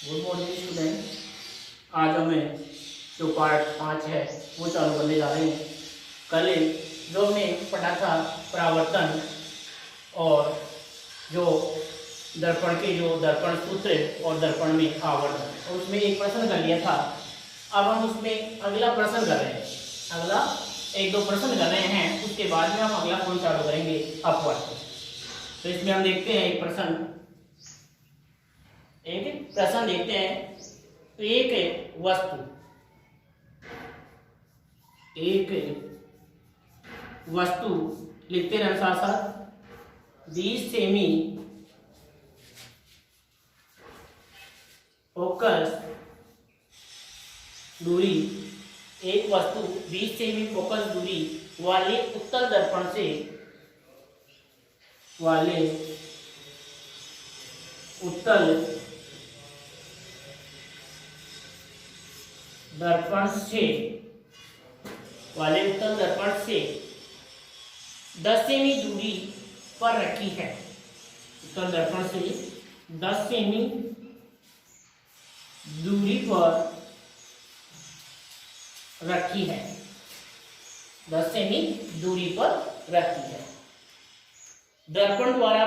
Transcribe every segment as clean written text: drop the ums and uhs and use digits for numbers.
Good morning student. आज हमें जो पार्ट 5 है वो चालू करने जा रहे हैं। कल जो हमने पढ़ा था परावर्तन और जो दर्पण के जो दर्पण सूत्र और दर्पण में आवर्तन, और उसमें एक प्रश्न कर लिया था। अब हम उसमें अगला प्रश्न कर रहे हैं, अगला एक दो प्रश्न कर रहे हैं, उसके बाद में हम अगला कोण चालू करेंगे अपवर्तन। तो इसमें हम देखते हैं एक प्रश्न देखते हैं। तो एक वस्तु लिखते रहना साथ साथ 20 सेमी फोकस दूरी, एक वस्तु 20 सेमी फोकस दूरी वाले उत्तल दर्पण दर्पण से 10 सेमी दूरी पर रखी है। उत्तल दर्पण से 10 सेमी दूरी पर रखी है, 10 सेमी दूरी पर रखी है। दर्पण द्वारा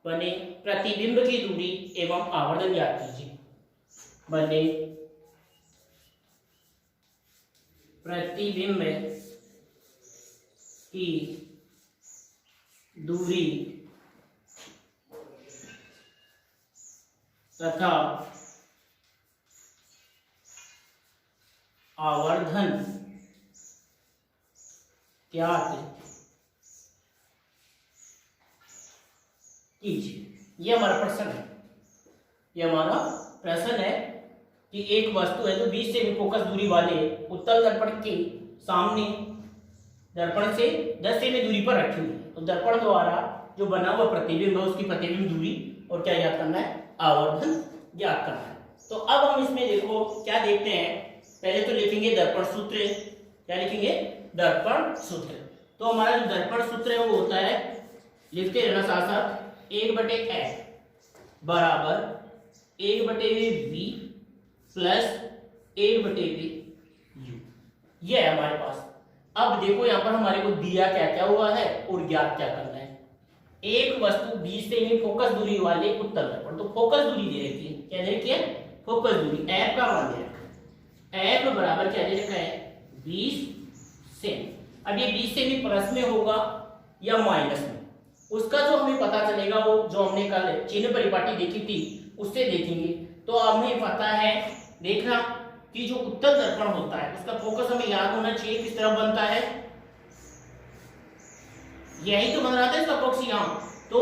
बने प्रतिबिंब की दूरी एवं आवर्धन ज्ञात कीजिए। बने प्रतिबिंब की दूरी तथा आवर्धन ज्ञात कीजिए। यह हमारा प्रश्न है कि एक वस्तु है जो 20 सेमी फोकस दूरी वाले उत्तल दर्पण के सामने दर्पण से 10 सेमी दूरी पर रखी हुई है। तो दर्पण द्वारा जो बना हुआ प्रतिबिंब है उसकी प्रतिबिंब दूरी और क्या ज्ञात करना है, आवर्धन ज्ञात करना है। तो अब हम इसमें देखो क्या देखते हैं। पहले तो लिखेंगे दर्पण सूत्र। क्या लिखेंगे? दर्पण सूत्र। तो हमारा जो दर्पण सूत्र है वो होता है, लिखते रहना साथ साथ, 1/f बराबर 1/v प्लस 1/v u। ये है हमारे पास। अब देखो यहाँ पर हमारे को दिया क्या क्या हुआ है और ज्ञात क्या करना है। एक वस्तु 20 सेमी फोकस दूरी वाले उत्तल दर्पण, तो फोकस दूरी दे रखी है। क्या दे रखी है? फोकस दूरी। f का मान दे रखा है, f बराबर क्या दे रखा है, 20 सेमी। अब ये 20 सेमी प्लस में होगा या माइनस में, उसका जो हमें पता चलेगा वो जो हमने कल चिन्ह परिपाटी देखी थी उससे देखेंगे। तो हमें पता है, देखना कि जो उत्तल दर्पण होता है उसका फोकस हमें याद होना चाहिए किस तरफ बनता है, यही तो बन रहा था इसका फोकस यहाँ। तो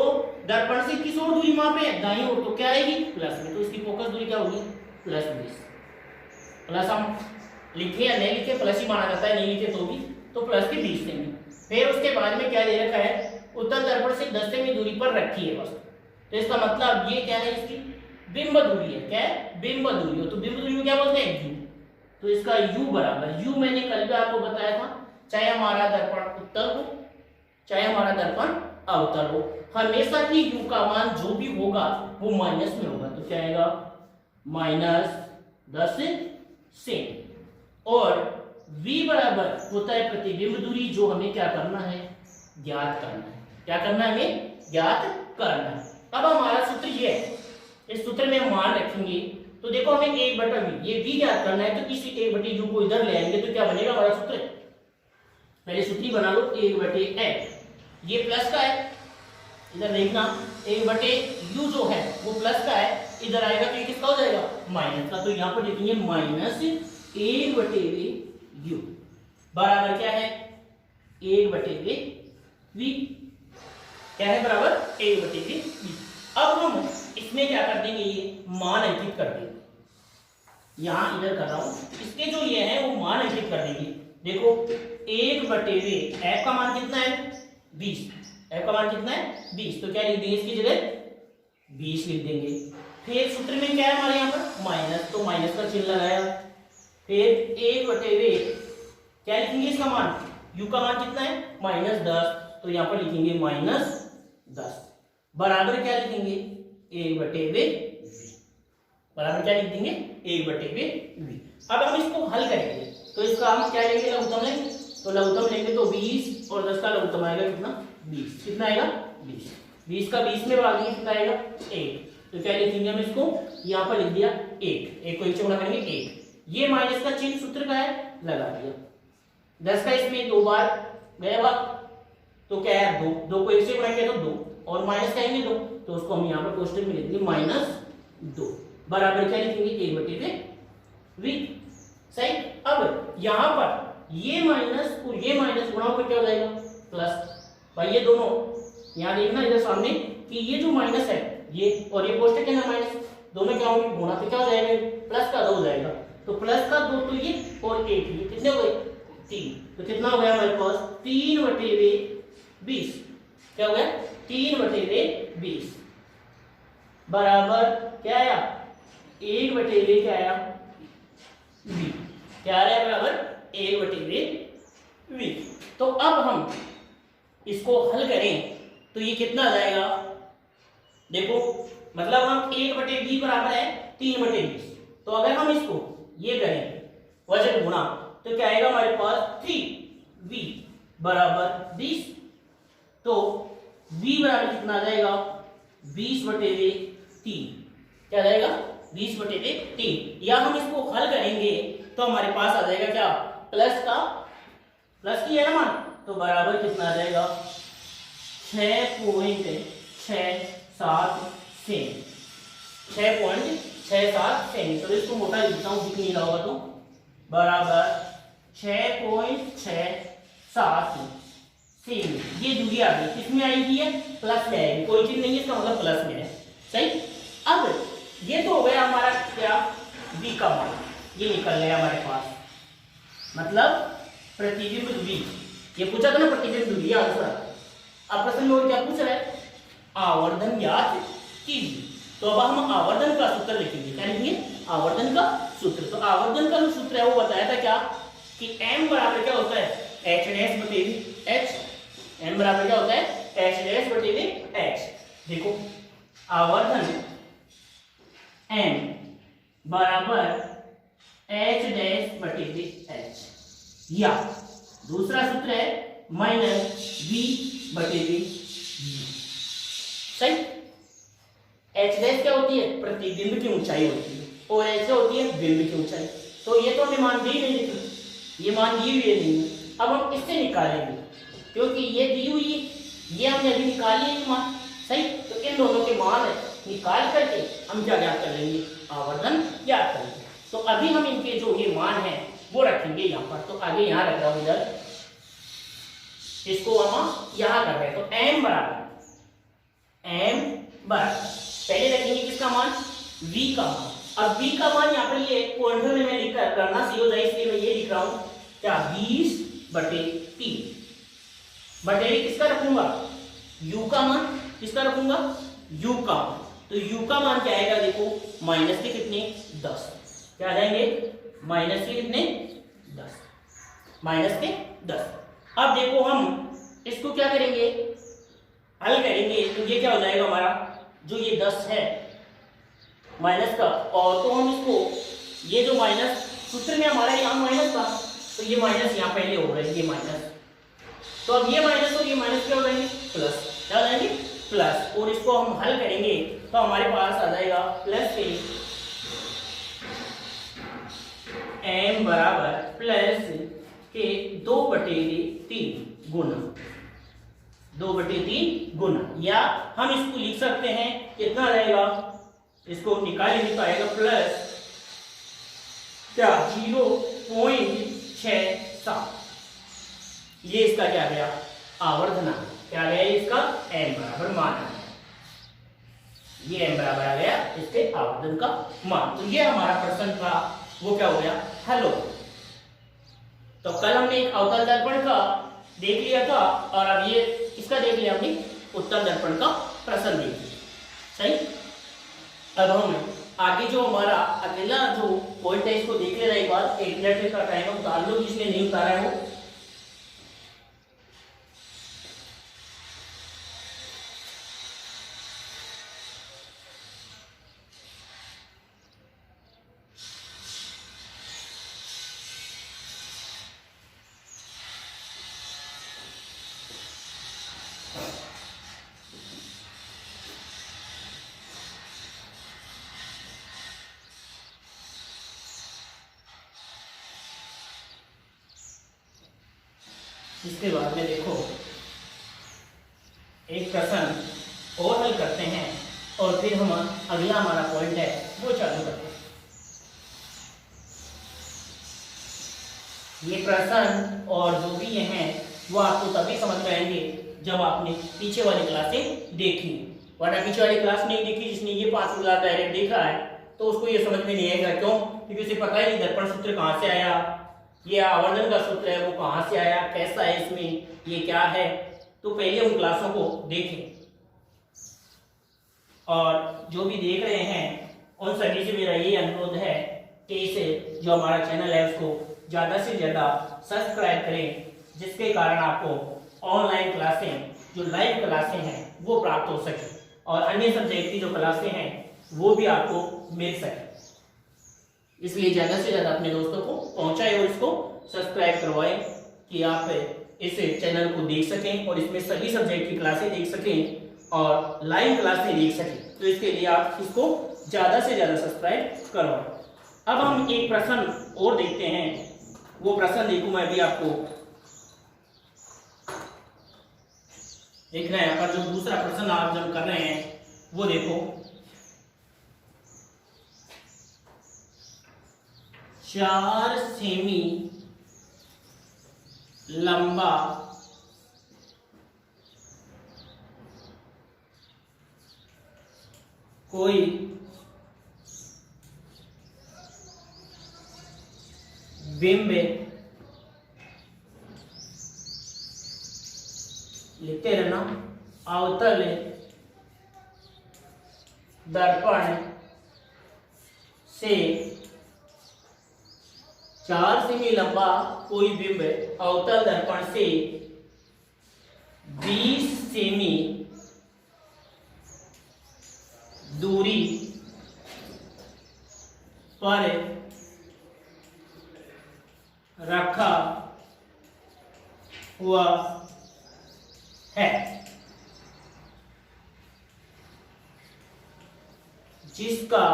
दर्पण से किस ओर दूरी मापे है, दाईं ओर, तो क्या आएगी, प्लस में। तो इसकी फोकस दूरी क्या होगी, +20। प्लस हम लिखे या नहीं लिखे, प्लस ही माना जाता है, नहीं लिखे तो भी, तो प्लस की 20 सेमी। फिर उसके बाद में क्या दे रखा है, उत्तल दर्पण से 10 सेमी दूरी पर रखी है वस्तु। तो इसका मतलब ये क्या है, इसकी बिंब दूरी है। क्या है? बिंब दूरी हो। तो बिंब दूरी को क्या बोलते हैं, u। तो इसका u बराबर, u मैंने कल भी आपको बताया था, चाहे हमारा दर्पण उत्तल हो चाहे हमारा दर्पण अवतल हो, हमेशा ही u का मान जो भी होगा वो माइनस में होगा। तो क्या आएगा, -10 सेमी। और v बराबर होता है प्रतिबिंब दूरी, जो हमें क्या करना है, ज्ञात करना है। क्या करना है, हमें ज्ञात करना है। अब हमारा सूत्र ये है, इस सूत्र में मान रखेंगे। तो देखो हमें 1/v, ये v ज्ञात करना है, तो इसी 1/u को इधर ले आएंगे तो क्या बनेगा हमारा सूत्र, पहले सूत्र बना लो, 1/f। ये प्लस का है, इधर देखना 1/u जो है वो प्लस का है, इधर आएगा तो ये किसका हो जाएगा, माइनस का। तो यहाँ पर लिखेंगे -1/v बराबर क्या है, 1/v। क्या है, बराबर 1/v। अब हम इसमें क्या कर देंगे, ये मान अंकित कर देंगे। यहां इधर कर रहा हूं, इसके जो ये है वो मान अंकित कर देंगे। देखो 1/v, f का मान कितना है, 20। f का मान कितना है, 20। तो क्या लिख देंगे, इसकी जगह 20 लिख देंगे। फिर सूत्र में क्या है हमारे यहाँ पर, माइनस, तो माइनस का चिन्ह लगाया। फिर 1/वे क्या लिखेंगे इसका मान, u का मान कितना है -10, तो यहाँ पर लिखेंगे -10 बराबर क्या लिखेंगे 1/v, बराबर क्या लिख देंगे 1/v। अब हम इसको हल करेंगे तो इसका हम क्या लेंगे, लघुत्तम लेंगे, तो लघुत्तम लेंगे तो 20 और 10 का लघुत्तम आएगा कितना 20, कितना आएगा 20, 20 का 20 में भाग देंगे कितना आएगा 1, तो क्या लिखेंगे हम इसको यहाँ पर लिख दिया 1 को 1 से गुणा करेंगे 1, ये माइनस का चिन्ह सूत्र का है लगा दिया, 10 का इसमें 2 बार गया भाग तो क्या है 2, 2 को 1 से गुणा किया तो 2 और माइनस कहेंगे 2, तो उसको हम यहाँ पर कोष्टक में लिख देंगे -2 बराबर क्या लिखेंगे 1/v। सही। अब यहाँ पर ये माइनस और ये माइनस गुणा होकर क्या हो जाएगा प्लस, भाई ये दोनों यहाँ देखना इधर सामने कि ये जो माइनस है ये और ये कोष्टक है ना माइनस, दोनों क्या होंगे गुणा, तो क्या हो जाएगा प्लस का 2 हो जाएगा, तो प्लस का 2 तो ये और 1 ये कितने हो गए 3, तो कितना हो गया हमारे पास 3/20, क्या हो गया 3/20 बराबर क्या आया 1/v क्या आया v, क्या आ रहा है बराबर 1/v। तो अब हम इसको हल करें तो ये कितना आ जाएगा, देखो मतलब हम 1/v बराबर है 3/20, तो अगर हम इसको ये करें वजन गुणा तो क्या आएगा हमारे पास 3v बराबर 20, तो v बराबर कितना आ जाएगा 20/3, क्या आ जाएगा 20/3, या हम इसको हल करेंगे तो हमारे पास आ जाएगा क्या प्लस की है ना मान, तो बराबर कितना आ जाएगा 6.67 सेमी, 6.67 सेमी, तो इसको मोटा लिखता हूँ दिख नहीं रहा होगा तो बराबर 6.67 सेमी, ये दूरी आ गई, किसमें आएगी है प्लस में आएगी, कोई चीज नहीं है इसका मतलब प्लस में है। सही। अब ये तो हो गया हमारा क्या v का मान, ये निकल गया हमारे पास, मतलब प्रतिबिंब दूरी, ये पूछा था ना प्रतिबिंब दूरी आंसर। अब प्रश्न में क्या पूछ रहा है आवर्धन ज्ञात कीजिए, तो अब हम आवर्धन का सूत्र लिखेंगे, क्या लिखेंगे आवर्धन का सूत्र, तो आवर्धन का जो सूत्र है वो बताया था क्या कि m बराबर क्या होता है h'/h, m बराबर क्या होता है h'/h, देखो आवर्धन m बराबर h'/h, या दूसरा सूत्र है -v/v। सही। h' क्या होती है प्रतिबिंब की ऊंचाई होती है और h क्या होती है बिंब की ऊंचाई, तो ये तो हमें मान दी नहीं थी, ये मान दी हुई नहीं है, अब हम इससे निकालेंगे क्योंकि ये दी हुई ये हमने अभी निकाली है मान। सही। तो इन दोनों के मान निकाल करके हम क्या ज्ञात कर लेंगे आवर्धन ज्ञात करेंगे, तो अभी हम इनके जो ये मान है वो रखेंगे यहाँ पर, तो आगे यहाँ रख रहा हूँ इधर, इसको हम यहाँ कर रहे हैं, तो m बराबर पहले रखेंगे किसका मान v का मान, अब v का मान यहाँ पर ये पॉइंटर में मैं लिख करना सी हो जाए इसलिए मैं ये लिख रहा हूँ क्या 20/3 बटे किसका रखूंगा u का मान, किसका रखूंगा u का मान, तो u का मान क्या आएगा देखो माइनस के कितने 10, क्या आ जाएंगे माइनस के कितने 10, माइनस के 10। अब देखो हम इसको क्या करेंगे हल करेंगे तो ये क्या हो जाएगा हमारा जो ये 10 है माइनस का, और तो हम इसको ये जो माइनस सूत्र में हमारा यहाँ माइनस था तो ये माइनस यहाँ पहले हो रहा है ये माइनस, तो अब ये माइनस और ये माइनस क्या हो जाएंगे प्लस, क्या हो जाएंगे प्लस, और इसको हम हल करेंगे तो हमारे पास आ जाएगा प्लस के m बराबर प्लस के 2/3 गुना 2/3 गुना, या हम इसको लिख सकते हैं कितना रहेगा, इसको निकालेंगे तो आएगा प्लस क्या 0.67, ये इसका क्या गया आवर्धना, क्या गया इसका m बराबर मान आ गया, ये m बराबर आ गया इसके आवर्धन का मान। तो ये हमारा प्रश्न था वो क्या हो गया हल हो। तो कल हमने एक अवतल दर्पण का देख लिया था और अब ये इसका देख लिया हमने उत्तल दर्पण का प्रश्न देख लिया। सही। अब हम आगे जो हमारा अगला जो पॉइंट है इसको देख लेना एक बार। एक मिनट का टाइम उतार लो जिसने नहीं उतारा है वो। इसके बाद में देखो एक प्रश्न और हल करते हैं और फिर हम अगला हमारा पॉइंट है वो चालू करते हैं। ये प्रश्न और जो भी ये हैं वो आपको तभी समझ में आएंगे जब आपने पीछे वाली क्लासें देखी, वरना पीछे वाली क्लास नहीं देखी, जिसने ये 5 क्लास डायरेक्ट देखा है तो उसको ये समझ में नहीं आएगा। क्यों? क्योंकि उसे पता ही नहीं दर्पण सूत्र कहाँ से आया, ये आवर्धन का सूत्र है वो कहाँ से आया, कैसा है, इसमें ये क्या है। तो पहले उन क्लासों को देखें और जो भी देख रहे हैं उन सभी से मेरा ये अनुरोध है कि इसे जो हमारा चैनल है उसको ज़्यादा से ज़्यादा सब्सक्राइब करें, जिसके कारण आपको ऑनलाइन क्लासें जो लाइव क्लासें हैं वो प्राप्त हो सके और अन्य सब्जेक्ट की जो क्लासें हैं वो भी आपको मिल सके। इसलिए ज़्यादा से ज़्यादा अपने दोस्तों को पहुंचाएं और इसको सब्सक्राइब करवाएं कि आप इस चैनल को देख सकें और इसमें सभी सब्जेक्ट की क्लासें देख सकें और लाइव क्लासें देख सकें। तो इसके लिए आप इसको ज़्यादा से ज़्यादा सब्सक्राइब करवाएं। अब हम एक प्रश्न और देखते हैं, वो प्रश्न देखूं मैं भी आपको देखना है। यहाँ पर जो दूसरा प्रश्न आप जब कर रहे हैं वो देखो, 4 सेमी लंबा कोई बिंब, लिखते रहना, अवतल दर्पण से 4 सेमी लंबा कोई बिंब अवतल दर्पण से 20 सेमी दूरी पर रखा हुआ है, जिसका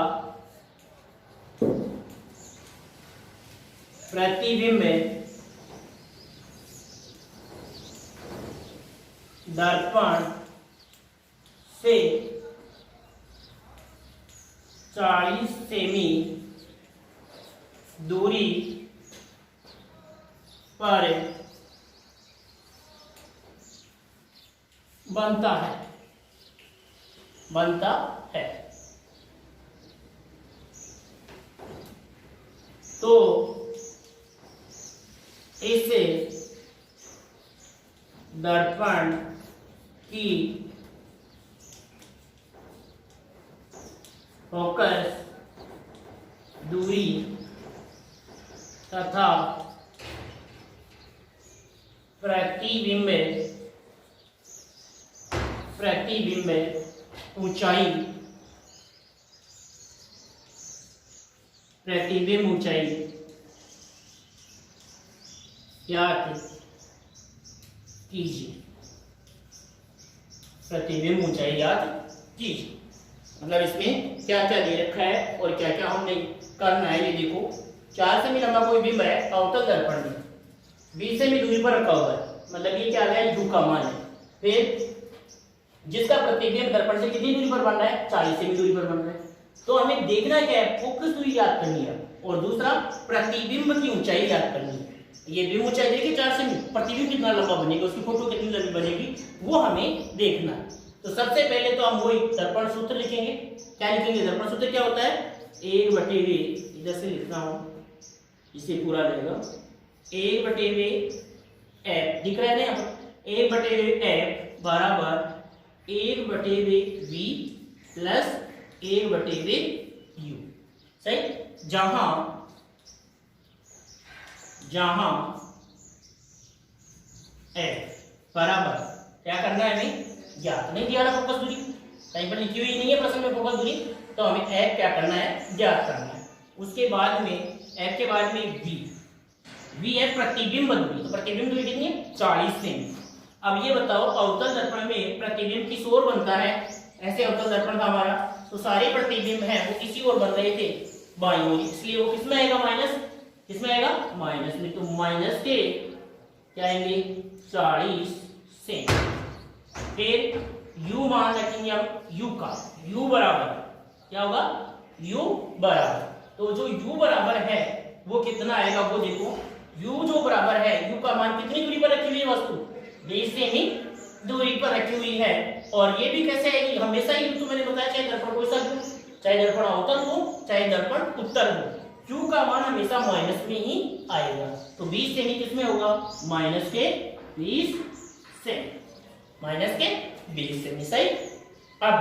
प्रतिबिंब दर्पण से 40 सेमी दूरी पर बनता है। तो इस दर्पण की फोकस दूरी तथा प्रतिबिंब ऊंचाई याद कीजिए। प्रतिबिंब ऊंचाई याद कीजिए, मतलब इसमें क्या क्या दे रखा है और क्या क्या हमने करना है। ये देखो, 4 सेमी लंबा कोई बिंब है अवतल दर्पण में 20 सेमी दूरी पर रखा हुआ है, मतलब ये क्या है, यू का मान है। फिर जिसका प्रतिबिंब दर्पण से कितनी दूरी पर बन रहा है, 40 सेमी दूरी पर बन रहा है। तो हमें देखना क्या है, फोकस दूरी याद करनी है और दूसरा प्रतिबिंब की ऊंचाई याद करनी है। ये बिंब ऊंचाई देखिए 4 सेमी, प्रतिबिंब कितना लंबा बनेगा, उसकी फोटो कितनी लंबी बनेगी वो हमें देखना है। तो सबसे पहले तो हम वही दर्पण सूत्र लिखेंगे। क्या लिखेंगे? दर्पण सूत्र क्या होता है, 1/v, इधर से लिखना हो इसे पूरा रहेगा, 1/v f दिख रहा है ना यहाँ पर, 1/v f बराबर 1/v v plus 1/v you. सही, जहां जहां एफ बराबर क्या करना है हमें, ज्ञात नहीं दिया ना फोकस दूरी, कहीं पर लिखी हुई नहीं है प्रश्न में फोकस दूरी, तो हमें एफ क्या करना है, ज्ञात करना है। उसके बाद में एफ के बाद में वी है प्रतिबिंब दूरी, तो प्रतिबिंब दूरी कितनी है, 40 सेमी। अब ये बताओ अवतल दर्पण में प्रतिबिंब किस ओर बनता है, ऐसे अवतल दर्पण का हमारा, तो सारे प्रतिबिंब हैं वो किसी ओर बन रहे थे, बाईं ओर, इसलिए वो किसमें आएगा, माइनस, किसमें आएगा, माइनस में। तो माइनस के क्या आएंगे, 40 सेमी। फिर u मान रखेंगे हम u का, u बराबर क्या होगा, u बराबर, तो जो u बराबर है वो कितना आएगा, वो देखो u जो बराबर है, u का मान कितनी दूरी पर रखी हुई है वस्तु, 20 सेमी दूरी पर रखी हुई है। और ये भी कैसे आएगी, हमेशा ही तो मैंने बताया चाहे दर्पण कोई सा हो, चाहे दर्पण अवतल हो चाहे दर्पण उत्तल हो, q का मान हमेशा माइनस में ही आएगा। तो 20 सेमी किसमें होगा, माइनस के 20 सेमी, माइनस के 20 सेमी। सही, अब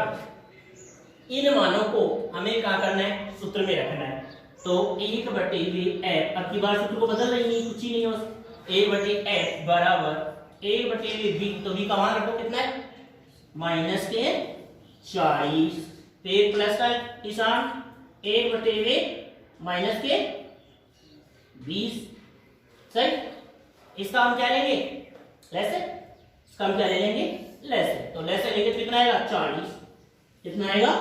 इन मानों को हमें क्या करना है, सूत्र में रखना है। तो 1/f, अब की बार सूत्र को बदल रही नहीं, कुछ ही नहीं, बस 1/f बराबर 1/v, तो v का मान रखो कितना है, माइनस के 40, फिर प्लस का निशान 1/v माइनस के 20। सही, इसका हम क्या लेंगे, लेसे, इसका हम क्या ले लेंगे, लेसे, तो लेसे लेंगे तो कितना आएगा, 40, कितना आएगा,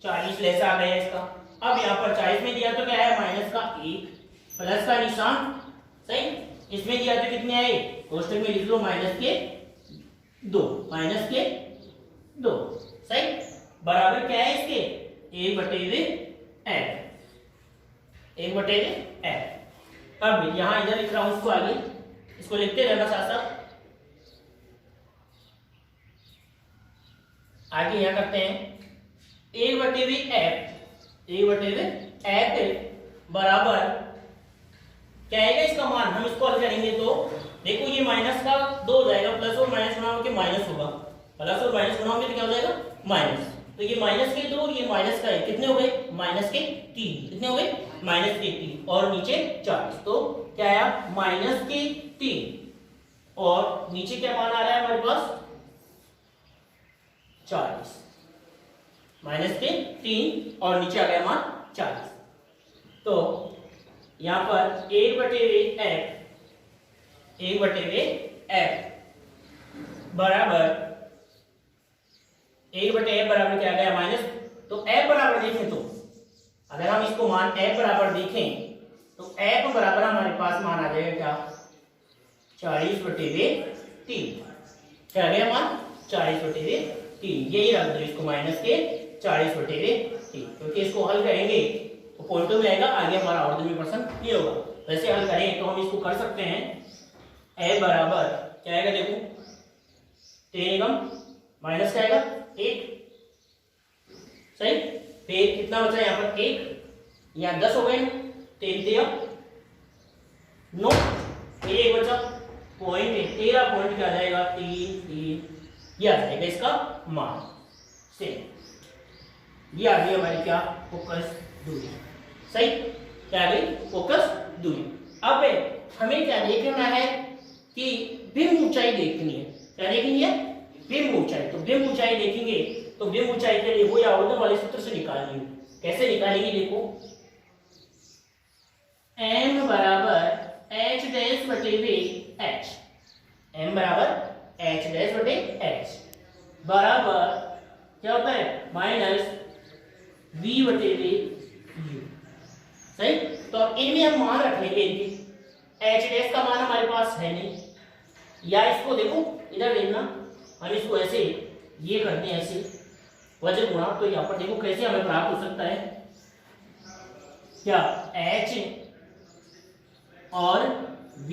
40 लेसे आ गया इसका। अब यहाँ पर 40 में दिया तो क्या है, माइनस का 1, प्लस का निशान। सही, इसमें दिया तो कितने आए, कोष्टक में लिख लो माइनस के 2, माइनस के 2। सही, बराबर क्या है इसके, 1/f, 1/f। अब यहां इधर लिख रहा हूं उसको, आगे इसको लिखते रहना साथ साथ। आगे यहां करते हैं 1/f, 1/f बराबर क्या आएगा इसका मान, हम इसको हल करेंगे तो देखो ये माइनस का 2 हो जाएगा, प्लस और माइनस बनाओगे माइनस होगा, प्लस और माइनस बनाओगे तो क्या हो जाएगा, माइनस। तो ये माइनस के 2 और ये माइनस का 1, कितने हो गए, माइनस के 3, कितने हो गए, माइनस के 3, और नीचे 40, तो क्या आया, माइनस के 3, और नीचे क्या मान आ रहा है हमारे पास, 40, माइनस के 3 और नीचे आ गया मान 40। तो यहां पर 1/f, 1/f बराबर 1/f बराबर क्या आ गया, माइनस। तो f बराबर देखें, तो अगर हम इसको मान f बराबर देखें तो f बराबर हमारे पास मान आ जाएगा क्या, 40/3, क्या आ गया मान, 40/3। यही रख दो इसको, माइनस के 40/3, क्योंकि इसको हल करेंगे तो पॉइंटों में आएगा, आगे हमारा और में परसेंट ये होगा। वैसे हल करें तो हम इसको कर सकते हैं, a बराबर क्या आएगा, देखो 3 माइनस क्या आएगा, 1। सही, फिर कितना बचा यहाँ पर, 1, यहाँ 10 हो गए, 3 9, फिर 1 बचा, पॉइंट 13 पॉइंट क्या आ जाएगा, 3 ये आ जाएगा इसका मान। से ये आ गई हमारी क्या, फोकस दूरी। सही, क्या आ गई, फोकस दूरी। अब हमें क्या देखना है कि बिंब ऊंचाई देखनी है, क्या देखनी है, बिंब ऊंचाई। तो बिंब ऊंचाई देखेंगे तो बिंब ऊंचाई के लिए वो आवर्धन वाले सूत्र से निकालेंगे। कैसे निकालेंगे, देखो m बराबर h डैश बटे h, m बराबर h डैश बटे h बराबर क्या होता है, माइनस v बटे u। सही, तो अब इनमें हम मान रख लेंगे इनके, h डैश का मान हमारे पास है नहीं, या इसको देखो इधर देखना, हम इसको ऐसे ये करते हैं, ऐसे वजन गुणा, तो यहाँ पर देखो कैसे हमें प्राप्त हो सकता है, क्या h और v,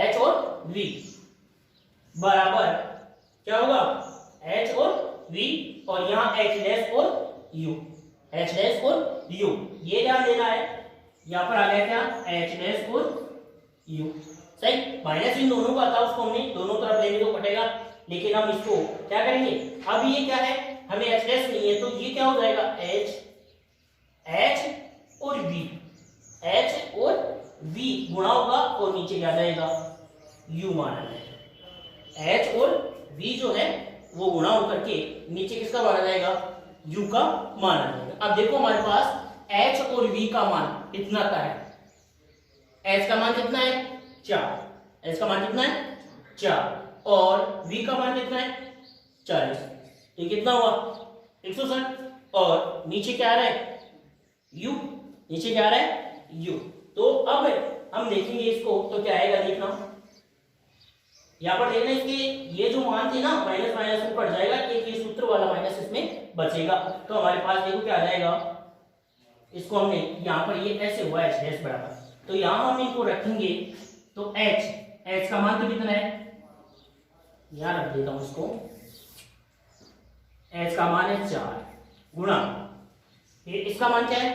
h और v बराबर क्या होगा, h और v, और यहाँ h डैश और u, h डैश और u, ये ध्यान देना है। यहाँ पर आ गया क्या, h डैश और u। सही, माइनस इन दोनों का था, उसको हमने दोनों तरफ लेंगे तो कटेगा, लेकिन हम इसको क्या करेंगे, अब ये क्या है, हमें h डैश नहीं है, तो ये क्या हो जाएगा, h गुणा होगा और नीचे क्या जाएगा, u माना जाएगा। h और v जो है वो गुणा होकर के नीचे किसका माना जाएगा, u का माना जाएगा। अब देखो हमारे पास h और v का मान इतना का है, h का मान कितना है 4, h का मान कितना है 4 और v का मान कितना है 40, ये कितना हुआ 160 और नीचे क्या आ रहा है u, नीचे क्या आ रहा है u। तो अब हम देखेंगे इसको तो क्या आएगा, देखना यहाँ पर देखना इसके ये जो मान थे ना माइनस माइनस में कट जाएगा, एक ये सूत्र वाला माइनस इसमें बचेगा। तो हमारे पास देखो क्या आ जाएगा, इसको हमने यहाँ पर ये ऐसे हुआ h डैश बराबर, तो यहाँ हम इनको रखेंगे तो h का मान तो कितना है, यहाँ रख देता हूँ इसको, h का मान है 4 गुणा इसका मान क्या है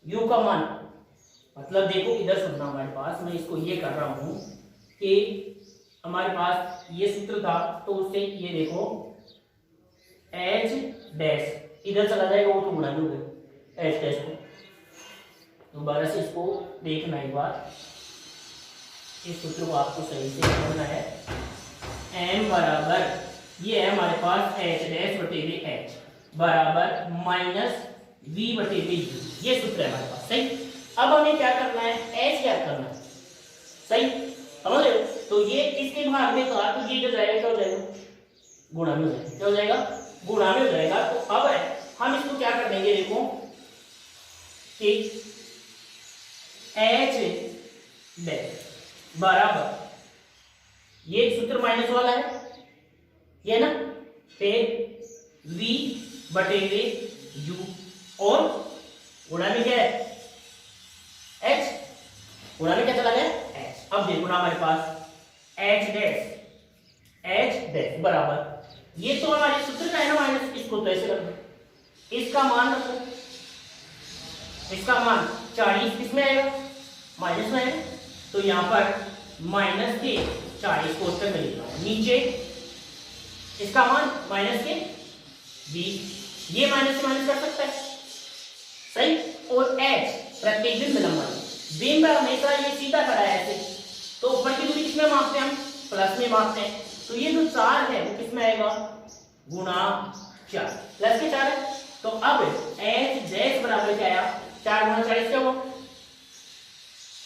u का मान, मतलब देखो इधर सुनना हमारे पास, मैं इसको ये कर रहा हूं कि हमारे पास ये सूत्र था तो उससे ये देखो h डैश इधर चला जाएगा, वो तो गुणा में हो गया h डैश को। दोबारा से इसको देखना एक बार, इस सूत्र को आपको सही से समझना है। m बराबर ये है हमारे पास h डैश बटे h बराबर माइनस v बटे v, ये सूत्र है हमारे पास, सही। अब हमें क्या करना है, h क्या करना है, सही समझ रहे हो। तो ये इसके भाग में था तो ये जो जाएगा क्या हो जाएगा, गुणा में हो जाएगा, क्या हो जाएगा गुणा में हो जाएगा। तो अब हम इसको क्या कर देंगे, देखो कि h डैश बराबर ये सूत्र माइनस वाला है ये ना, फिर v बटे v u और गुणा में क्या है h, गुणा में क्या चला गया h। अब देखो ना हमारे पास h डैश बराबर ये तो हमारे सूत्र का है ना माइनस, इसको तो ऐसे रखो, इसका मान रखो, इसका मान 40 किसमें आएगा माइनस में है, तो यहाँ पर माइनस के 40 को उत्तर में लिखा, नीचे इसका मान माइनस के 20, ये माइनस से माइनस कर सकता है, सही। और h प्रत्येक बिंदु नंबर, बिंब हमेशा ये सीधा खड़ा है ऐसे, तो ऊपर की दूरी किसमें मापते हैं हम, प्लस में मापते हैं, तो ये जो 4 है वो किसमें आएगा गुणा 4, प्लस के 4 है। तो अब h डैश बराबर क्या आया, 4 गुणा 40 क्या हुआ,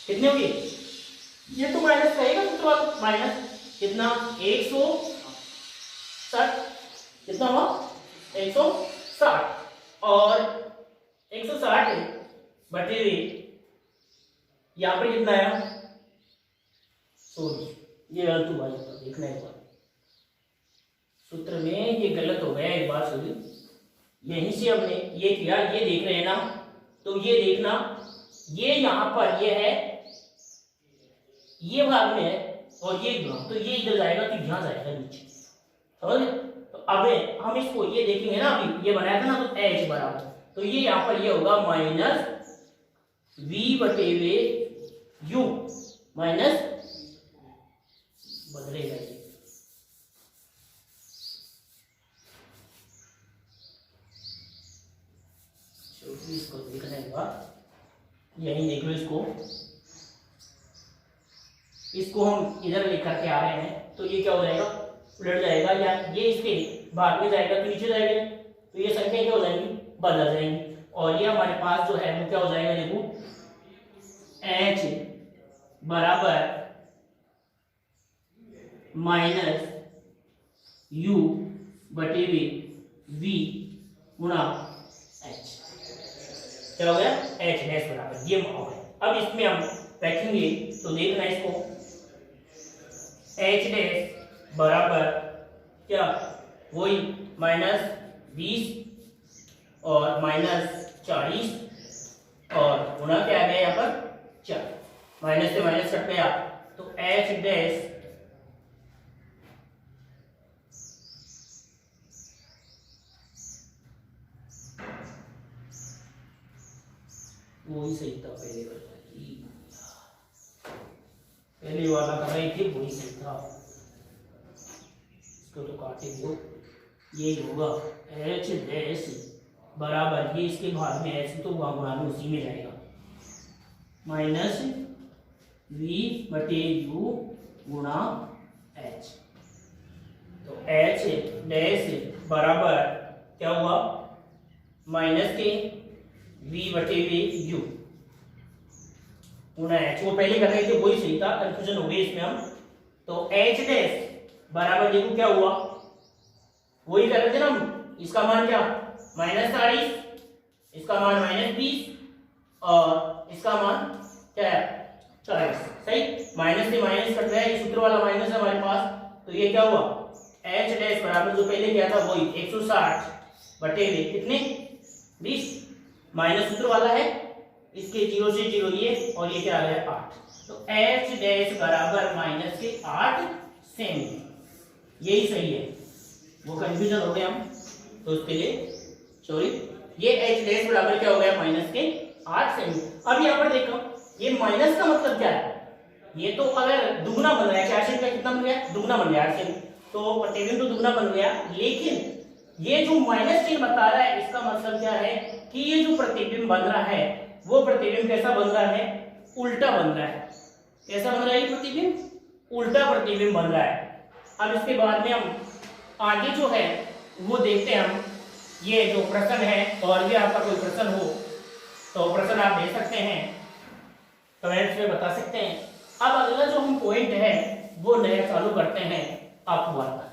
कितने होगी, ये तो माइनस रहेगा तो माइनस कितना 160, कितना हुआ 160 और 160 बटे यहाँ पर कितना आया, सॉरी ये गलत हुआ, देखना एक बार सूत्र में ये गलत हो गया, एक बार सॉरी, यहीं से हमने ये किया, ये देख रहे हैं ना, तो ये देखना ये यहाँ पर ये है, ये भाग में है और ये गुणा, तो ये इधर जाएगा तो यहाँ जाएगा नीचे, समझ। तो अब हम इसको ये देखेंगे ना, अभी ये बनाया था ना तो h बराबर, तो ये यहाँ पर ये होगा माइनस v बटे u माइनस बदलेगा ये, इसको देखने के बाद यही देख लो, इसको हम इधर लेकर के आ रहे हैं तो ये क्या हो जाएगा उलट जाएगा, या ये इसके भाग में जाएगा तो नीचे जाएगा, तो ये संख्या क्या हो जाएंगी बदल जाएंगी, और ये हमारे पास जो है वो क्या हो जाएगा, देखो h बराबर माइनस u बटे v गुणा h, क्या हो गया h डैश बराबर ये हो गया। अब इसमें हम रखेंगे तो देखना इसको h डैश बराबर क्या, वही माइनस 20 और माइनस 40 और गुणा क्या आ गया यहाँ पर 4, माइनस से माइनस कट गया तो h डैश वही सही था, पहले वाला कर रहे थे वही सही था, इसको तो काटे दो, ये होगा h डैश बराबर ये इसके भाग में h तो वहां गुणा में उसी में जाएगा माइनस v बटे u गुणा h। तो h डैश बराबर क्या हुआ, माइनस के v बटे v u गुणा h। वो पहले कर रहे थे वही सही था, कंफ्यूजन हो गई इसमें हम। तो h डैश बराबर देखो क्या हुआ, वही कर रहे थे ना हम। इसका मान क्या, -40, इसका मान -20 और इसका मान क्या है 40। सही, माइनस से माइनस कट रहा है, ये सूत्र वाला माइनस है हमारे पास। तो ये क्या हुआ, h डैश बराबर जो पहले किया था वही 160 बटे में कितने 20, माइनस सूत्र वाला है, इसके 0 से 0 ये, और ये क्या आ गया 8। तो h डैश बराबर माइनस के 8 सेमी, यही सही है। वो कंफ्यूजन हो गया हम, तो उसके लिए सॉरी। ये h डैश बराबर क्या हो गया, माइनस के 8 सेमी। अब यहाँ पर देखो, ये माइनस का मतलब क्या है, ये तो अगर दुगना बन रहा है, 4 सेमी का कितना बन गया, दुगना बन गया 8 सेमी, तो प्रतिबिंब तो दुगना बन गया। लेकिन ये जो माइनस चिन्ह बता रहा है, इसका मतलब क्या है कि ये जो प्रतिबिंब बन रहा है, वो प्रतिबिंब कैसा बन रहा है, उल्टा बन रहा है। कैसा बन रहा है ये प्रतिबिंब, उल्टा प्रतिबिंब बन रहा है। अब इसके बाद में हम आगे जो है वो देखते हैं हम, ये जो प्रश्न है, और भी आपका कोई प्रश्न हो तो प्रश्न आप दे सकते हैं, कमेंट्स में बता सकते हैं। अब अगला जो हम पॉइंट है वो नया चालू करते हैं, अपवर्तन।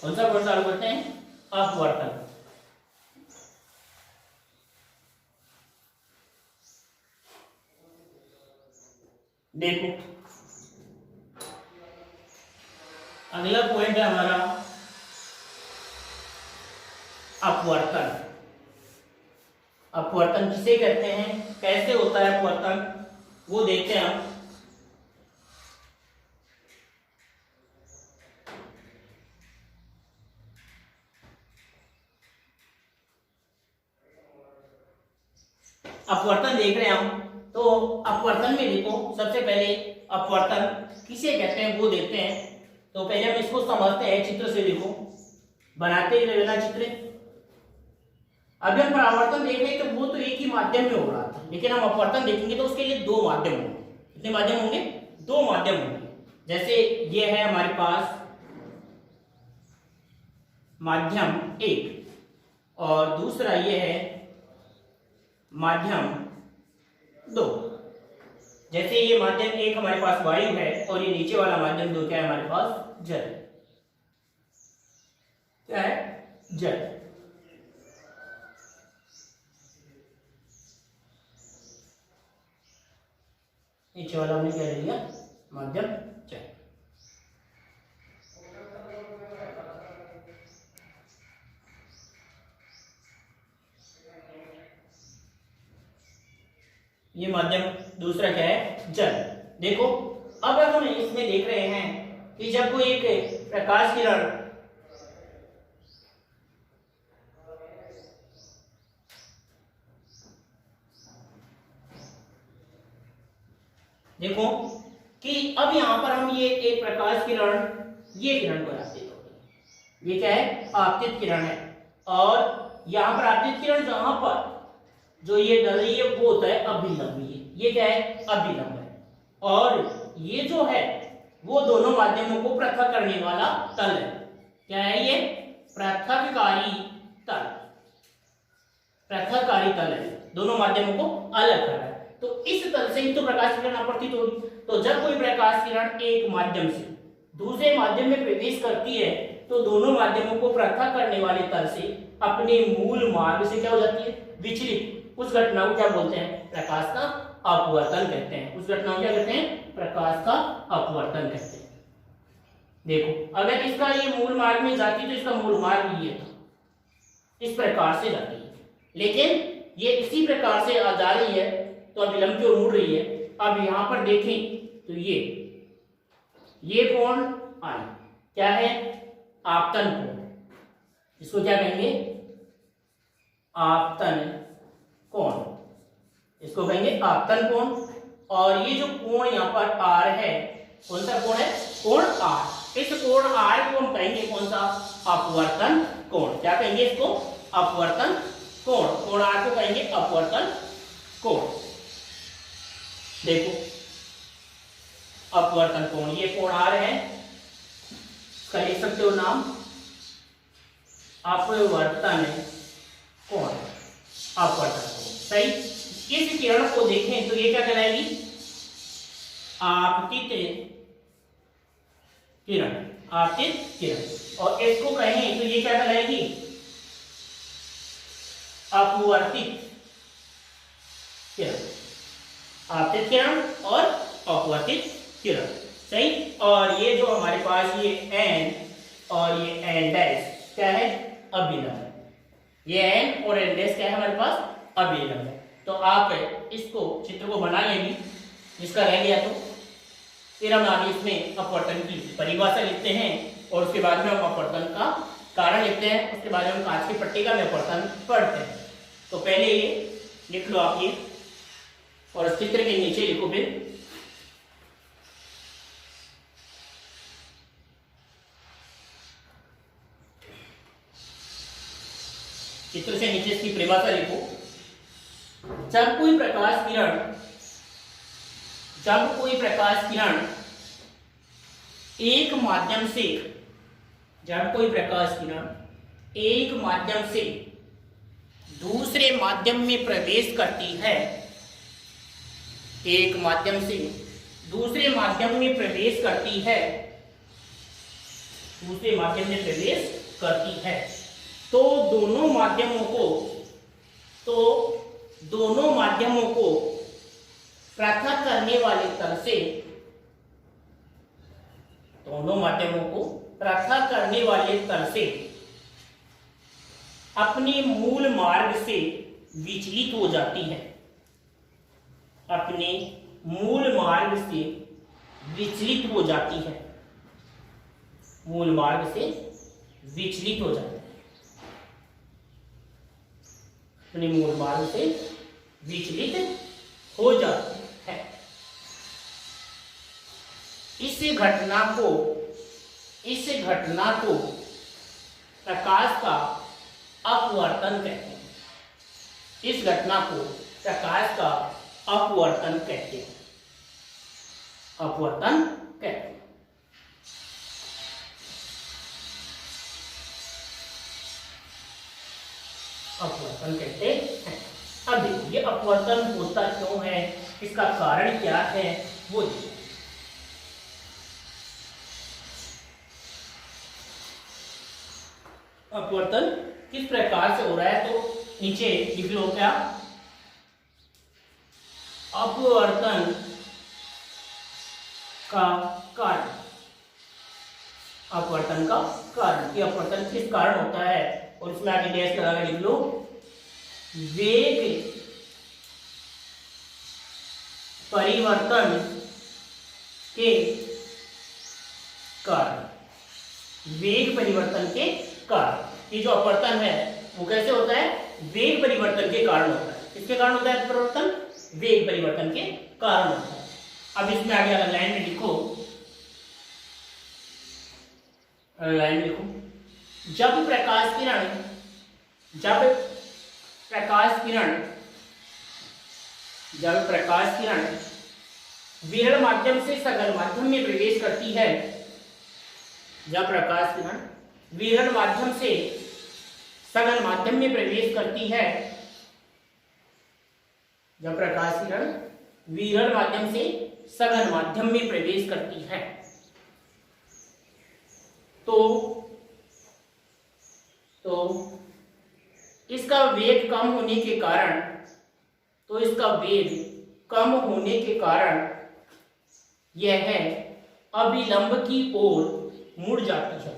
कौन सा पॉइंट चालू करते हैं, अपवर्तन। देखो अगला पॉइंट है हमारा अपवर्तन। अपवर्तन किसे कहते हैं, कैसे होता है अपवर्तन, वो देखते हैं हम। अपवर्तन देख रहे हैं हम, तो अपवर्तन में देखो सबसे पहले अपवर्तन किसे कहते हैं वो देखते हैं। तो पहले हम इसको समझते हैं चित्र से। देखो बनाते ही रहना चित्र। अभी हम परावर्तन देख रहे हैं तो वो तो एक ही माध्यम में हो रहा था, लेकिन हम अपवर्तन देखेंगे तो उसके लिए 2 माध्यम होंगे। कितने माध्यम होंगे, 2 माध्यम होंगे। जैसे ये है हमारे पास माध्यम 1 और दूसरा ये है माध्यम 2। जैसे ये माध्यम 1 हमारे पास वायु है और ये नीचे वाला माध्यम 2 क्या है हमारे पास, जल। क्या है, जल। नीचे वाला हमने क्या ले लिया, माध्यम जल। ये माध्यम दूसरा क्या है, जल। देखो अब हम इसमें देख रहे हैं कि जब कोई एक प्रकाश किरण देखो कि अब यहां पर हम ये एक प्रकाश किरण, ये किरण को आपतित हो गई, ये क्या है, आपतित किरण है। और यहां पर आपतित किरण जहां पर जो ये डल रही है वो होता है अभिलंब। ये क्या है, अभिलंब है। और ये जो है वो दोनों माध्यमों को पृथक करने वाला तल है। क्या है ये, पृथककारी तल। पृथककारी तल है, दोनों माध्यमों को अलग कर रहा है। तो इस तल से ही तो प्रकाश किरण अपवर्तित होगी। तो जब कोई प्रकाश किरण एक माध्यम से दूसरे माध्यम में प्रवेश करती है तो दोनों माध्यमों को पृथक करने वाले तल से अपने मूल मार्ग से क्या हो जाती है, विचलित। उस घटना को क्या बोलते हैं, प्रकाश का अपवर्तन कहते हैं। उस घटना को क्या कहते हैं, प्रकाश का अपवर्तन कहते हैं। देखो अगर इसका ये मूल मार्ग में जाती तो इसका मूल मार्ग ये था, इस प्रकार से जाती है। लेकिन ये इसी प्रकार से जा रही है तो अभिलंब की ओर मुड़ रही है। अब यहां पर देखें तो ये कोण आई क्या है, आपतन कोण। इसको क्या कहेंगे, आपतन कोण। इसको कहेंगे आपतन कोण। और ये जो कोण यहाँ पर आर है, कौन सा कोण है, कोण आर। इस कोण आर को हम कहेंगे कौन सा, अपवर्तन कोण। क्या कहेंगे इसको, अपवर्तन कोण। कोण आर को कहेंगे अपवर्तन कोण। देखो अपवर्तन कोण, ये कोण आ रहे हैं, इसका लिख सकते हो नाम अपवर्तन कोण, अपवर्तन कोण, सही। इस किरण को देखें तो ये क्या कहलाएगी, आपतित किरण, आपतित किरण। और इसको कहें तो ये क्या कहलाएगी, अपवर्तित किरण, आपतित किरण और अपवर्तित किरण, सही। और ये जो हमारे पास ये एन और ये एन डैश क्या है, अभिलंब है। ये एन और एन डैश क्या है हमारे पास, अभिलंब है। तो आप इसको चित्र को बना लेंगे, जिसका रह गया तो फिर हम आगे इसमें अपवर्तन की परिभाषा लिखते हैं और उसके बाद में हम अपवर्तन का कारण लिखते हैं, उसके बाद में हम कांच की पट्टिका में अपवर्तन पढ़ते हैं। तो पहले ये लिख लो आप ये, और चित्र के नीचे लिखो फिर चित्र से नीचे इसकी परिभाषा लिखो। जब कोई प्रकाश किरण एक माध्यम से, जब कोई प्रकाश किरण एक माध्यम से दूसरे माध्यम में प्रवेश करती है, एक माध्यम से दूसरे माध्यम में प्रवेश करती है, दूसरे माध्यम में प्रवेश करती है, तो दोनों माध्यमों को पृथक करने वाले तल से, दोनों माध्यमों को पृथक करने वाले तल से अपने मूल मार्ग से विचलित हो जाती है, अपने मूल मार्ग से विचलित हो जाती है, मूल मार्ग से विचलित हो जाती है, अपने मूल मार्ग से विचलित हो जाती है। इस घटना को प्रकाश का अपवर्तन कहते हैं, इस घटना को प्रकाश का अपवर्तन कहते हैं, अपवर्तन कहते हैं। अपवर्तन कहते हैं। अब देखो ये अपवर्तन होता क्यों है, इसका कारण क्या है, वो देखो। अपवर्तन किस प्रकार से हो रहा है, तो नीचे लिख लो क्या, अपवर्तन का कारण, अपवर्तन का कारण, कि अपवर्तन किस कारण होता है, और उसमें आगे डैश लगा के लिख लो, वेग परिवर्तन के कारण, वेग परिवर्तन के कारण। ये जो अपवर्तन है वो कैसे होता है, वेग परिवर्तन के कारण होता है। किसके कारण होता है अपवर्तन, वेग परिवर्तन के कारण होता है। अब इसमें आगे अलग लाइन में लिखो, लाइन लिखो, जब प्रकाश किरण विरल माध्यम से सघन माध्यम में प्रवेश करती है, जब प्रकाश किरण विरल माध्यम से सघन माध्यम में प्रवेश करती है, जब प्रकाश किरण विरल माध्यम से सघन माध्यम में प्रवेश करती है, तो इसका वेग कम होने के कारण, यह अभिलंब की ओर मुड़ जाती है।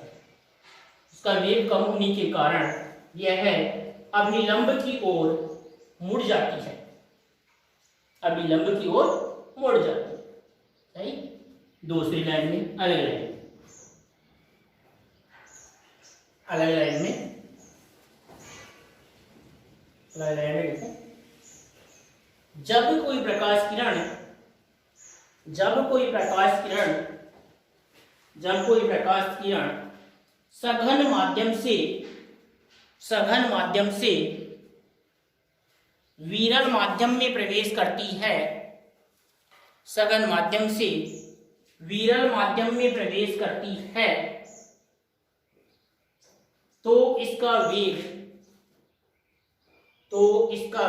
इसका वेग कम होने के कारण यह अभिलंब की ओर मुड़ जाती है, अभिलंब की ओर मुड़ जाती है, सही। दूसरी लाइन में अलग लाइन में लिखो, जब कोई प्रकाश किरण सघन माध्यम से विरल माध्यम में प्रवेश करती है, सघन माध्यम से विरल माध्यम में प्रवेश करती है तो इसका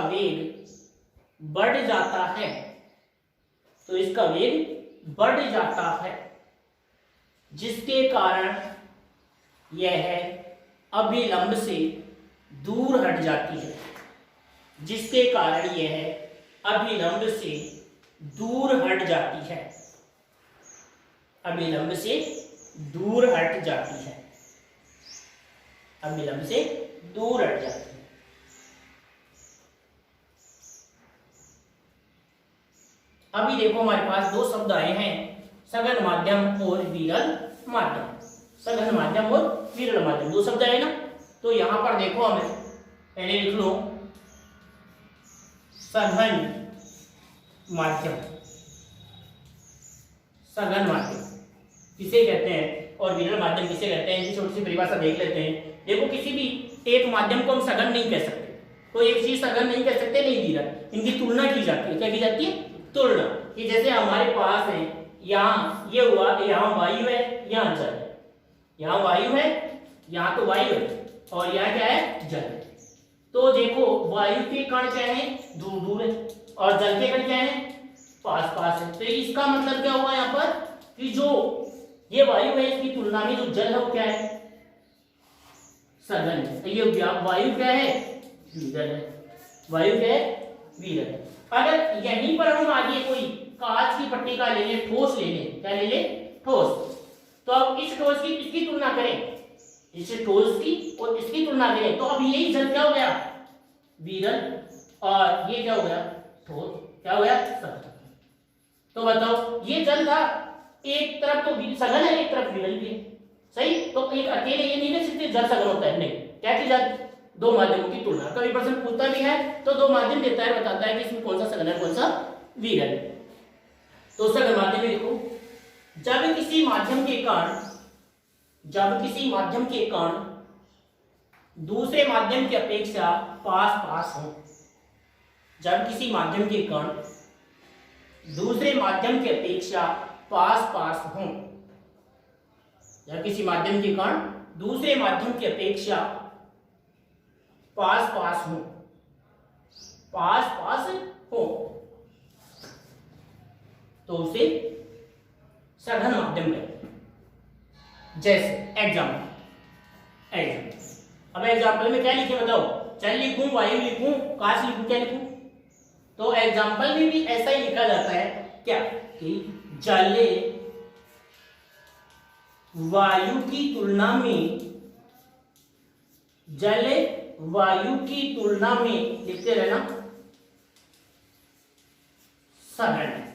वेग बढ़ जाता है, तो इसका वेग बढ़ जाता है, जिसके कारण यह अभिलंब से दूर हट जाती है, जिसके कारण यह अभिलंब से दूर हट जाती है, अभिलंब से दूर हट जाती है, अभिलंब से दूर हट जाती है। अभी देखो हमारे पास दो शब्द आए हैं, सघन माध्यम और विरल माध्यम। सघन माध्यम और विरल माध्यम दो शब्द आए ना, तो यहां पर देखो हमें पहले लिख लो सघन माध्यम। सघन माध्यम किसे कहते हैं और विरल माध्यम किसे कहते हैं, छोटी सी परिभाषा देख लेते हैं। देखो किसी भी एक माध्यम को हम सघन नहीं कह सकते, कोई एक चीज सघन नहीं कह सकते, नहीं विरल, इनकी तुलना की जाती है। क्या की जाती है? तुलना। कि जैसे हमारे पास है यहाँ ये हुआ, यहाँ वायु है, यहाँ जल है, यहाँ वायु है, यहाँ तो वायु है, और यहाँ क्या है? जल है। तो देखो वायु के कण क्या है? दूर दूर है, और जल के कण क्या है? पास पास है। तो इसका मतलब क्या हुआ यहाँ पर कि जो ये वायु है इसकी तुलना में जो जल है वो क्या है? सघन है। तो ये वायु क्या है? विरल है। वायु क्या है? विरल है। अगर यहीं पर हम आगे कोई कांच की पट्टी का ले लें, ठोस ले लें, क्या ले लें? ठोस। तो अब इस ठोस की इसकी तुलना करें, इस ठोस की और इसकी तुलना करें, तो अब यही जल क्या हो गया? विरल, और ये क्या हो गया? ठोस। क्या हो गया? सघन। तो बताओ ये जल था, एक तरफ तो सघन है, एक तरफ विरल भी है, सही। तो एक अकेले ये नहीं ना सिर्फ जल सघन होता है, नहीं। क्या की जाती? दो माध्यमों की तुलना। कभी प्रश्न पूछता भी है तो दो माध्यम देता है, बताता है कि इसमें कौन सा सघन है, कौन सा विरल है। तो सघन माध्यम में देखो, जब किसी माध्यम के कण दूसरे माध्यम की अपेक्षा पास पास हो, जब किसी माध्यम के कण दूसरे माध्यम की अपेक्षा पास पास हो, जब किसी माध्यम के कण दूसरे माध्यम की अपेक्षा पास पास हो, पास पास हो, तो उसे सघन माध्यम कहते हैं। जैसे एग्जाम्पल, अब एग्जाम्पल में क्या लिखे बताओ? जल लिखूं, वायु लिखूं, कांच लिखूं, क्या लिखूं? तो एग्जाम्पल में भी ऐसा ही लिखा जाता है, क्या कि जल वायु की तुलना में, जल वायु की तुलना में, लिखते रहना, सघन है।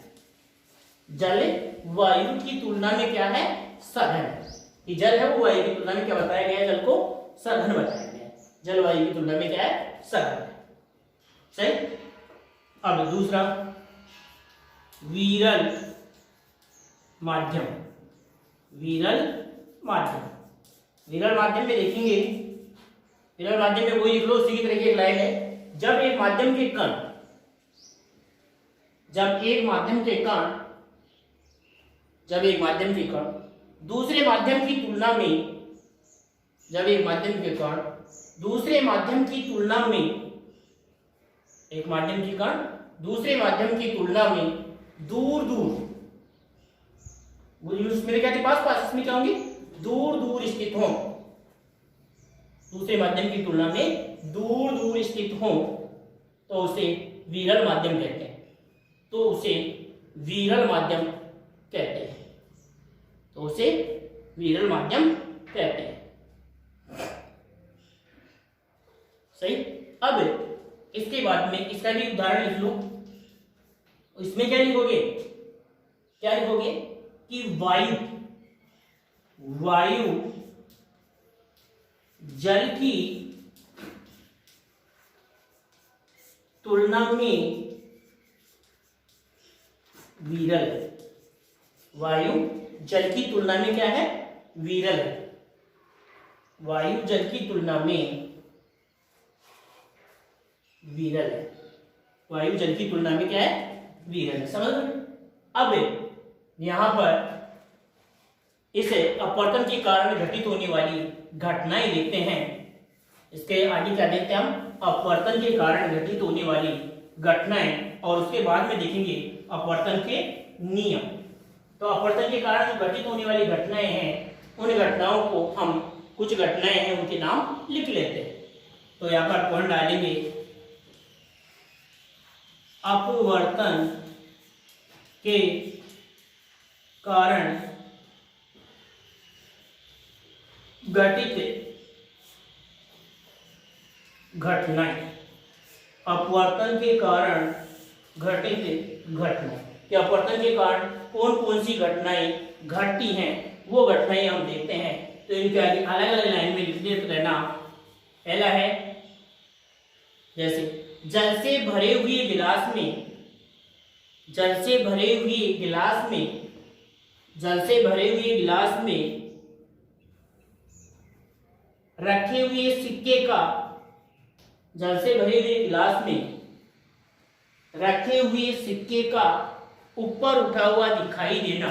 जल वायु की तुलना में क्या है? सघन है। कि जल है वो वायु की तुलना में क्या बताया गया है? जल को सघन बताया गया है। जल वायु की तुलना में क्या है? सघन है, सही। अब दूसरा विरल माध्यम। विरल माध्यम, विरल माध्यम में देखेंगे, विरल माध्यम में वही लिख लो, उसी की तरह की एक लाइन है। जब एक माध्यम के कण, जब एक माध्यम के कण दूसरे माध्यम की तुलना में, जब एक माध्यम के कण दूसरे माध्यम की तुलना में, एक माध्यम के कण दूसरे माध्यम की तुलना में दूर दूर, मेरे क्या थे? पास पास, इसमें क्या होंगे? दूर दूर स्थित हो, दूसरे माध्यम की तुलना में दूर दूर स्थित हो, तो उसे विरल माध्यम कहते हैं। तो उसे विरल माध्यम कहते हैं, तो उसे विरल माध्यम कहते हैं, सही। अब इसके बाद में इसका भी उदाहरण लिख लो। इसमें क्या लिखोगे? क्या लिखोगे कि वायु जल की तुलना में विरल है। वायु जल की तुलना में क्या है? विरल है। वायु जल की तुलना में विरल है। वायु जल की तुलना में क्या है? विरल है। समझ में? अब यहां पर इसे अपवर्तन के कारण घटित होने वाली घटनाएं देखते हैं। इसके आगे क्या देखते हैं हम, अपवर्तन के कारण घटित होने वाली घटनाएं, और उसके बाद में देखेंगे अपवर्तन के नियम। तो अपवर्तन के कारण जो घटित होने वाली घटनाएं हैं, उन घटनाओं को हम, कुछ घटनाएं हैं उनके नाम लिख लेते हैं। तो यहाँ पर पॉइंट डालेंगे, अपवर्तन के कारण घटित घटनाएं, अपवर्तन के कारण घटित घटनाएं, कि अपवर्तन के कारण कौन कौन सी घटनाएं घटती हैं, वो घटनाएं हम देखते हैं। तो इनके आगे अलग अलग लाइन में लिख देते रहना। पहला है, जैसे जल से भरे हुए गिलास में, जल से भरे हुए गिलास में, जल से भरे हुए गिलास में रखे हुए सिक्के का, जल से भरे हुए गिलास में रखे हुए सिक्के का ऊपर उठा हुआ दिखाई देना,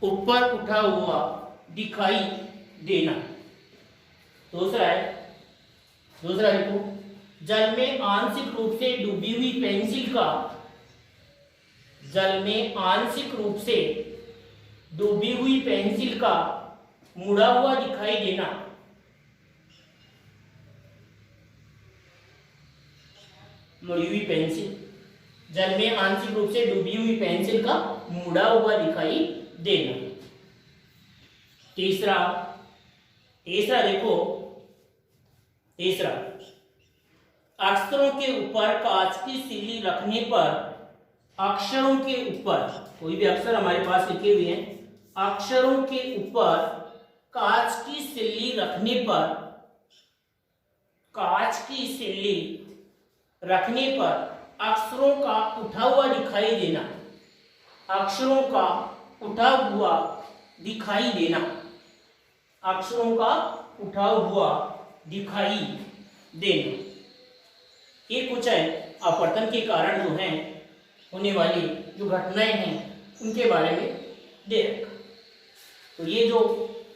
ऊपर उठा हुआ दिखाई देना। दूसरा है, दूसरा देखो, जल में आंशिक रूप से डूबी हुई पेंसिल का, जल में आंशिक रूप से डूबी हुई पेंसिल का मुड़ा हुआ दिखाई देना, मुड़ी हुई पेंसिल, जल में आंशिक रूप से डूबी हुई पेंसिल का मुड़ा हुआ दिखाई देना। तीसरा, तीसरा देखो, तीसरा, अक्षरों के ऊपर कांच की सिल्ली रखने पर, अक्षरों के ऊपर, कोई भी अक्षर हमारे पास लिखे हुए हैं, अक्षरों के ऊपर कांच की सिल्ली रखने पर, कांच की सिल्ली रखने पर अक्षरों का उठा हुआ दिखाई देना, अक्षरों का उठा हुआ दिखाई देना, अक्षरों का उठा हुआ दिखाई देना। ये कुछ है अपवर्तन के कारण जो हैं होने वाली जो घटनाएं हैं उनके बारे में दे रखा। तो ये जो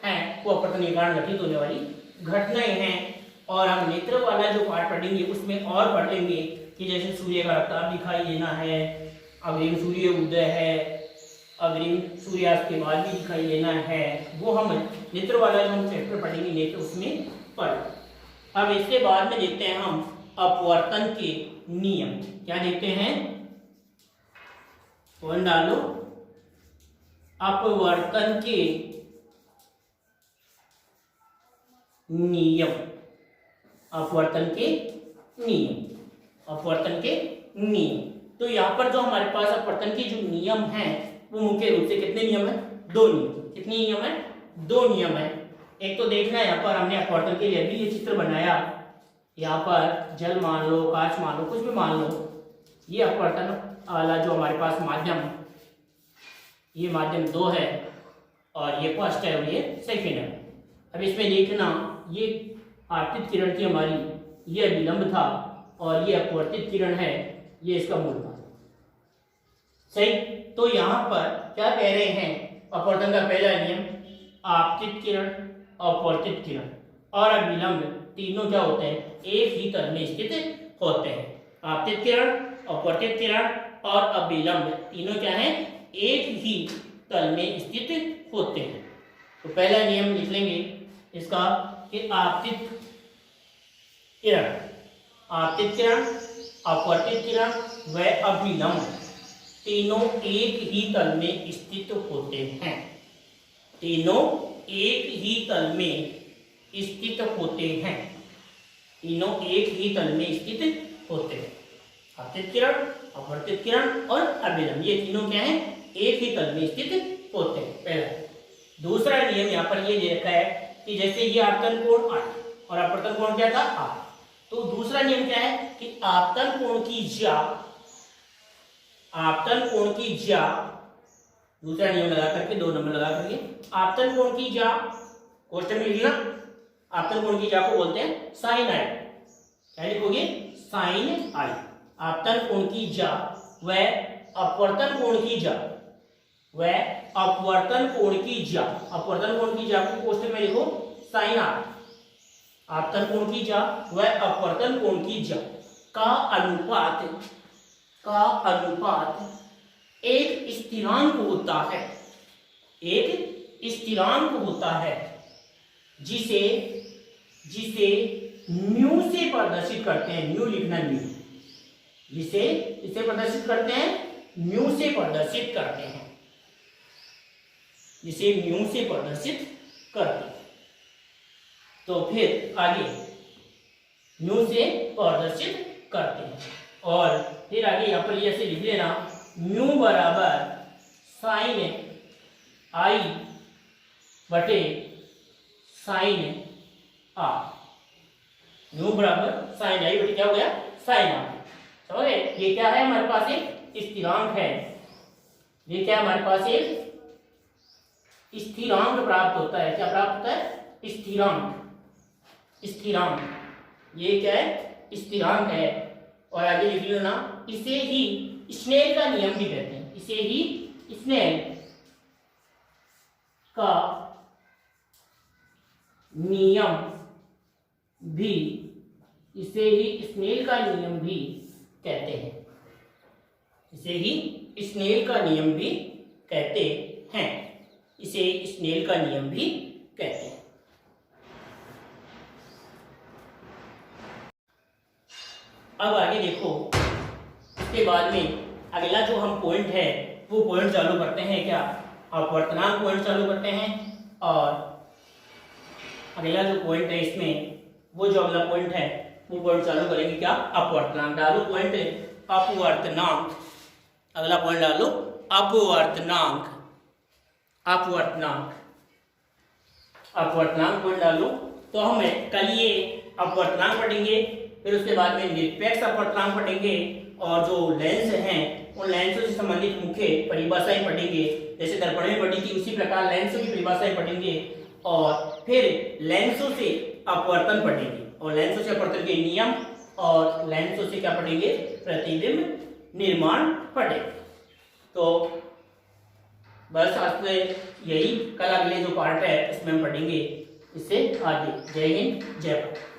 है वो अपवर्तन के कारण घटित होने वाली घटनाएं हैं। और हम नेत्र वाला जो पार्ट पढ़ेंगे उसमें और पढ़ लेंगे कि जैसे सूर्य का रफ्तार दिखाई देना है, अग्रिम सूर्य उदय है, अग्रिम सूर्यास्त के बाद भी दिखाई देना है, वो हम नेत्र वाला जो हम चैप्टर पढ़ेंगे नेत्र उसमें पढ़। अब इसके बाद में देखते हैं हम अपवर्तन के नियम। क्या देखते हैं, कौन डालो, अपवर्तन के नियम, अपवर्तन के नियम, अपवर्तन के नियम। तो यहाँ पर जो हमारे पास अपवर्तन के जो नियम हैं वो मुख्य रूप से कितने नियम है, दो नियम। कितने नियम है, दो नियम है। एक तो देखना है, यहाँ पर हमने अपवर्तन के लिए भी ये चित्र बनाया, यहाँ पर जल मान लो, कांच मान लो, कुछ भी मान लो, ये अपवर्तन वाला जो हमारे पास माध्यम, ये माध्यम 2 है और ये फर्स्ट है और ये सेकेंड है। अब इसमें देखना, ये आपतित किरण की हमारी ये विलंब था और ये अपवर्तित किरण है, ये इसका मूल था। सही। तो यहाँ पर क्या कह रहे हैं, अपवर्तन का पहला नियम, आपतित किरण, अपवर्तित किरण और अभिलंब तीनों क्या होते हैं, एक ही तल में स्थित होते हैं। आपतित किरण, अपवर्तित किरण और अभिलंब तीनों क्या हैं, एक ही तल में स्थित होते हैं। तो पहला नियम लिख लेंगे इसका कि आपतित किरण, आपतित किरण, अपवर्तित किरण व अभिलंब तीनों एक ही तल में स्थित होते हैं, तीनों एक ही तल में स्थित होते हैं, तीनों एक ही तल में स्थित होते हैं। आपतित किरण, अपवर्तित किरण और अभिलंब ये तीनों क्या है, एक ही तल में स्थित होते हैं। पहला। दूसरा नियम यहाँ पर ये दे रखा है कि जैसे ये आपतन कोण I और अपवर्तन कोण क्या था R, तो दूसरा नियम क्या है कि आपतन कोण की ज्या, आपतन कोण की ज्या, दूसरा नियम लगा करके 2 नंबर लगा करके आपतन कोण की ज्या, क्वेश्चन में लिखना, आपतन कोण की ज्या को बोलते हैं साइन I। क्या लिखोगे, साइन I। आपतन कोण की ज्या व अपवर्तन कोण की जा, वह अपवर्तन कोण की जा, अपवर्तन कोण की जा को क्वेश्चन में लिखो साइन आर, आपतन कोण की जा वह अपवर्तन कोण की जा का अनुपात एक स्थिरांक होता है, एक स्थिरांक होता है जिसे जिसे म्यू से प्रदर्शित करते हैं, म्यू लिखना म्यू, जिसे इसे प्रदर्शित करते हैं, म्यू से प्रदर्शित करते हैं, जिसे म्यू से प्रदर्शित करते हैं। तो फिर आगे म्यू से प्रदर्शित करते हैं और फिर आगे यहाँ पर ऐसे लिख लेना म्यू बराबर साइन आई बटे साइन आर, म्यू बराबर साइन आई बटे क्या हो गया साइन आर। समझ गए? ये क्या है हमारे पास एक स्थिरांक है, ये क्या हमारे पास एक स्थिरांक प्राप्त होता है, क्या प्राप्त होता है स्थिरांक, स्थिरांक ये क्या है स्थिरांक है। और आगे लिख लेना इसे ही स्नेल का नियम भी कहते हैं, इसे ही स्नेल का नियम भी, इसे ही स्नेल का नियम भी कहते हैं, इसे ही स्नेल का नियम भी कहते हैं, इसे स्नेल का नियम भी कहते हैं। अब आगे देखो, इसके बाद में अगला जो हम पॉइंट है वो पॉइंट चालू करते हैं, क्या अपवर्तनांक पॉइंट चालू करते हैं। और अगला जो पॉइंट है इसमें, वो जो अगला पॉइंट है वो पॉइंट चालू करेंगे क्या अपवर्तनांक। डालो पॉइंट अपवर्तनांक, अगला पॉइंट डालो अपवर्तनांक, अपवर्तनांक, अपवर्तनांक पॉइंट डालो। तो हमें कल ये अपवर्तनांक पढ़ेंगे, फिर उसके बाद में निरपेक्ष अपवर्तनांक पढ़ेंगे और जो लेंस हैं उन लेंसों से संबंधित मुख्य परिभाषाएं पढ़ेंगे, जैसे दर्पण में पढ़ी थी उसी प्रकार लेंसों की परिभाषाएं पढ़ेंगे और फिर लेंसों से अपवर्तन पढ़ेंगे और लेंसों से अपवर्तन के नियम और लेंसों से क्या पढ़ेंगे प्रतिबिंब निर्माण पढ़ेंगे। तो बस आज से यही, कल अगले जो पार्ट है इसमें हम पढ़ेंगे इससे आगे। जय हिंद जय भारत।